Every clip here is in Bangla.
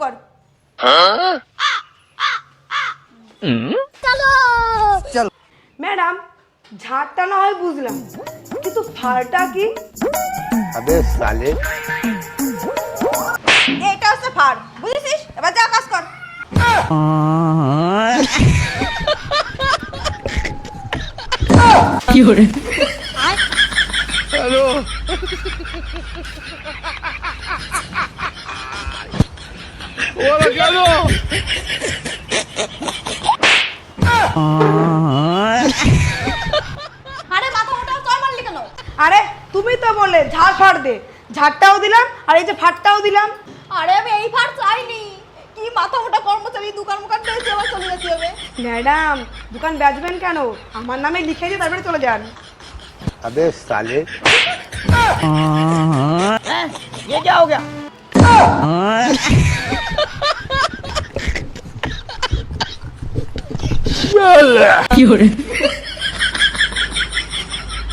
কর। চলো চলো। ম্যাডাম, ঝাড়টা না হয় বুঝলাম, কিন্তু ফাড়টা কি? আবে সালে, এটা হচ্ছে ফাড়, বুঝেছিস? এবার যা কাজ কর। কি করে? হ্যালো। ওরা কেন? আরে মাথা মোটা চল মারলি কেন? আরে তুমি তো বললে ঝাড় ফাড় দে, ঝাড়টাও দিলাম আর এই যে ফাড়টাও দিলাম। আরে আমি এই ফাড় চাইনি। কি মাথা মোটা কর্মচারী, দোকান মোকান পেয়েছে, আবার চলে যেতে হবে। ম্যাডাম, দোকান বেচবেন কেন? আমার নামে লিখে দিয়ে তারপরে চলে যান। अबे साले। ये क्या हो गया? কি করে?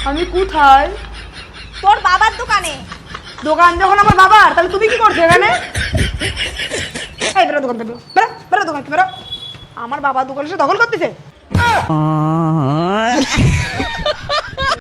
আমি কোথায়? তোর বাবার দোকানে। দোকান যখন আমার বাবার, তাহলে তুমি কি করছো এখানে? এই বেরো দোকান থেকে, বেরো বেরো দোকান থেকে, বেরো। আমার বাবা দোকান এসে দখল করতেছে।